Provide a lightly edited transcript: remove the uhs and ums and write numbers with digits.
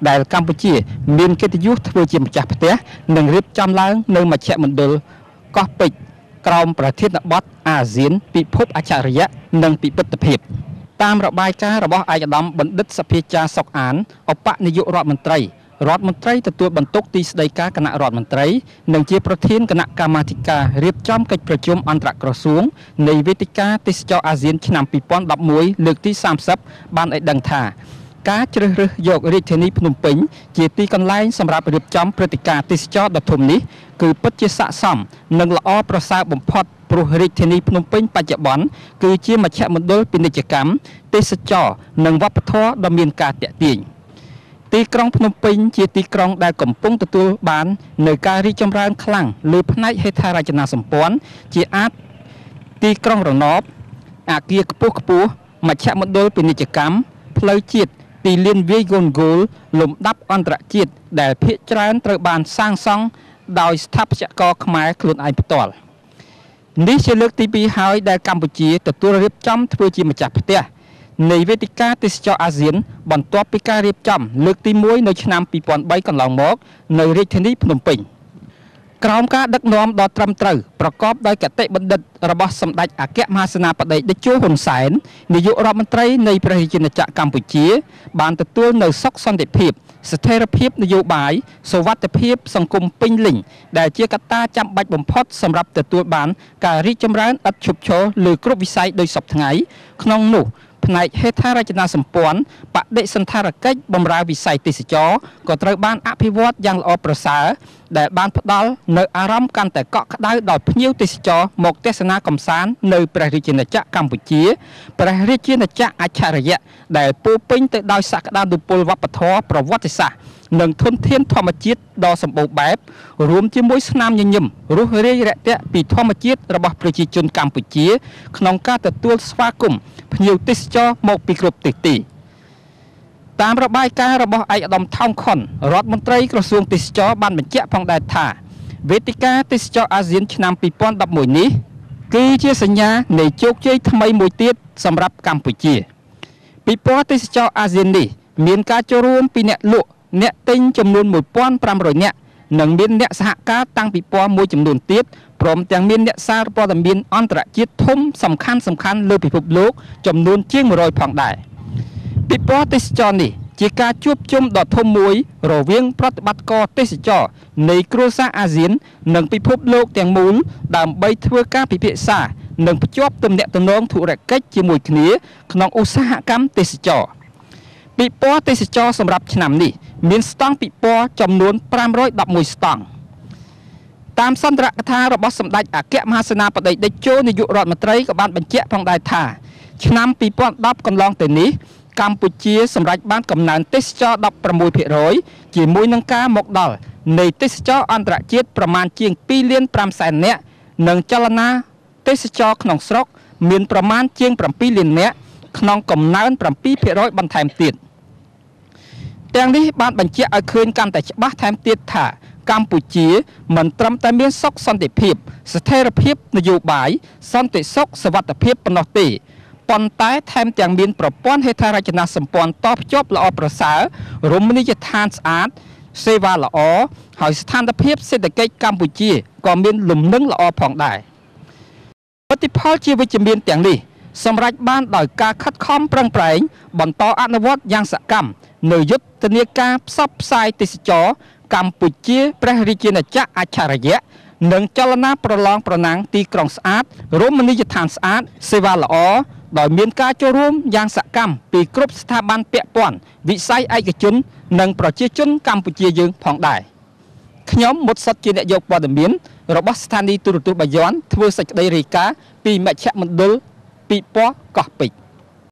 ដែលកម្ពុជាមានកិត្តិយសធ្វើជាម្ចាស់ផ្ទះនិងរៀបចំឡើងនៅមជ្ឈមណ្ឌលកោះពេជ្រក្រោមប្រធានបទអាស៊ានពិភពអច្ឆរិយៈនិងពិពិធភាពតាមរបាយការណ៍របស់ឯកឧត្តមបណ្ឌិតសភាចារសុកអានឧបនាយករដ្ឋមន្ត្រីទទួលបន្ទុកទីស្តីការគណៈរដ្ឋមន្ត្រីនិងជាប្រធានគណៈកម្មាធិការរៀបចំកិច្ចប្រជុំអន្តរក្រសួងនៃវេទិកាទេសចរអាស៊ានឆ្នាំ2011លើកទី30បានឲ្យដឹងថាការជ្រើសរើសយករាជធានីភ្នំពេញជាទីកន្លែងសម្រាប់រៀបចំព្រឹត្តិការណ៍ទេសចរដ៏ធំនេះគឺពិតជាស័ក្តិសមនិងល្អប្រសើរបំផុតព្រោះរាជធានីភ្នំពេញបច្ចុប្បន្នគឺជាមជ្ឈមណ្ឌលពាណិជ្ជកម្មទេសចរនិងវប្បធម៌ដ៏មានការទាក់ទាញទីក្រុងភ្នំពេញជាទីក្រុងដែលកំពុងទទួលបាននៅការរីកចម្រើនខ្លាំងលើផ្នែកហេដ្ឋារចនាសម្ព័ន្ធជាអាចទីក្រុងរណបអគារខ្ពស់មជ្ឈមណ្ឌលពាណិជ្ជកម្មផ្លូវជាតិទីលានវាយកូនហ្គោលលំដាប់អន្តរជាតិដែលភាគច្រើនត្រូវបានសាងសង់ដោយស្ថាបត្យករខ្មែរខ្លួនឯងផ្ទាល់នេះជាលើកទី2ហើយដែលកម្ពុជាទទួលរៀបចំធ្វើជាម្ចាស់ផ្ទះនៃវេទិកាទេសចរអាស៊ានបន្ទាប់ពីការរៀបចំលើកទី1នៅឆ្នាំ2003កន្លងមកនៅរាជធានីភ្នំពេញក្រោមការដឹកនាំដ៏ត្រឹមត្រូវប្រកបដោយគតិបណ្ឌិតរបស់សម្ដេចអគ្គមហាសេនាបតីតេជោហ៊ុនសែននាយករដ្ឋមន្ត្រីនៃព្រះរាជាណាចក្រកម្ពុជាបានទទួលនៅសុខសន្តិភាពស្ថិរភាពនយោបាយសុវត្ថិភាពសង្គមពេញលេញដែលជាកត្តាចាំបាច់បំផុតសម្រាប់ទទួលបានការរីកចម្រើនឥតឈប់ឈរលើគ្រប់វិស័យដោយសពថ្ងៃក្នុងនោះផ្នែកហេដ្ឋារចនាសម្ព័ន្ធបដិសណ្ឋារកិច្ចបម្រើវិស័យទេសចរក៏ត្រូវបានអភិវឌ្ឍយ៉ាងល្អប្រសើរដែលបានផ្ដល់នៅអារម្មណ៍កាន់តែកក់ក្ដៅដល់ភ្ញៀវទេសចរមកទស្សនាកម្សាន្តនៅព្រះរាជាណាចក្រកម្ពុជាព្រះរាជាណាចក្រអច្ឆរិយៈដែលពោរពេញទៅដោយសក្តានុពលវប្បធម៌ប្រវត្តិសាស្ត្រនិងធនធានធម្មជាតិដ៏សម្បូរបែបរួមជាមួយស្នាមញញឹមរស់រាយរាក់ទាក់ពីធម្មជាតិរបស់ប្រជាជនកម្ពុជាក្នុងការទទួលស្វាគមន៍ភ្ញៀវទេសចរមកពីគ្រប់ទិសទីតាមរបាយការណ៍របស់ឯកឧត្តមថោងខុនរដ្ឋមន្ត្រីក្រសួងទេសចរបានបញ្ជាក់ផងដែរថាវេទិកាទេសចរអាស៊ានឆ្នាំ2011នេះគឺជាសញ្ញានៃជោគជ័យថ្មីមួយទៀតសម្រាប់កម្ពុជាពិព័រណ៍ទេសចរអាស៊ាននេះមានការចូលរួមពីអ្នកលក់អ្នកទិញចំនួន 1500 នាក់និងមានអ្នកសហការតាំងពិព័រណ៍មួយចំនួនទៀតព្រមទាំងមានអ្នកសារព័ត៌មានអន្តរជាតិធំសំខាន់លើពិភពលោកចំនួនជាង100ផងដែរពិព័រណ៍ទេសចរនេះជាការជួបជុំដ៏ធំមួយរវាងប្រតិបត្តិការទេសចរនៃគ្រួសារអាស៊ាននិងពិភពលោកទាំងមូលដើម្បីធ្វើការពិភាក្សានិងភ្ជាប់ទំនាក់ទំនងធុរកិច្ចជាមួយគ្នាក្នុងឧស្សាហកម្មទេសចរពិព័រណ៍ទេសចរសម្រាប់ឆ្នាំនេះមានស្តង់ពិព័រណ៍ចំនួន511ស្តង់តាមសន្ទរកថារបស់សម្ដេចអគ្គមហាសេនាបតីតេជោនាយករដ្ឋមន្ត្រីក៏បានបញ្ជាក់ផងដែរថាឆ្នាំ2010កន្លងទៅនេះកម្ពុជាសម្រេចបានកំណើនទេសចរ 16% ជាមួយនឹងការមកដល់នៃទេសចរអន្តរជាតិប្រមាណជាង 2 លាន 5 សែននាក់និងចលនាទេសចរក្នុងស្រុកមានប្រមាណជាង 7 លាននាក់ក្នុងកំណើន 7% បន្ថែមទៀតទាំងនេះបានបញ្ជាក់ឲ្យឃើញកាន់តែច្បាស់ថែមទៀតថាកម្ពុជាមិនត្រឹមតែមានសុខសន្តិភាពស្ថិរភាពនយោបាយសន្តិសុខសុវត្ថិភាពប៉ុណ្ណោះទេប៉ុន្តែថែមទាំងមានប្រព័ន្ធហេដ្ឋារចនាសម្ព័ន្ធតភ្ជាប់ល្អប្រសើររមណីយដ្ឋានស្អាតសេវាល្អហើយស្ថានភាពសេដ្ឋកិច្ចកម្ពុជាក៏មានលំនឹងល្អផងដែរលទ្ធផលជាវិជ្ជមានទាំងនេះសម្រាប់បានដោយការខិតខំប្រឹងប្រែងបន្តអនុវត្តយ៉ាងសកម្មនៅយុទ្ធនាការផ្សព្វផ្សាយទេសចរកម្ពុជាព្រះរាជាណាចក្រអច្ឆរិយៈនិងចលនាប្រឡងប្រណាំងទីក្រុងស្អាតរមណីយដ្ឋានស្អាតសេវាល្អដោយមានការចូលរួមយ៉ាងសកម្មពីគ្រប់ស្ថាប័នពាក់ព័ន្ធវិស័យឯកជននិងប្រជាជនកម្ពុជាយើងផងដែរខ្ញុំមុតសុតជាអ្នកយកព័ត៌មានរបស់ស្ថានីយទូរទស្សន៍បាយ័នធ្វើសេចក្តីរាយការណ៍ពីមជ្ឈមណ្ឌលពិព័រណ៍កោះពេជ្រ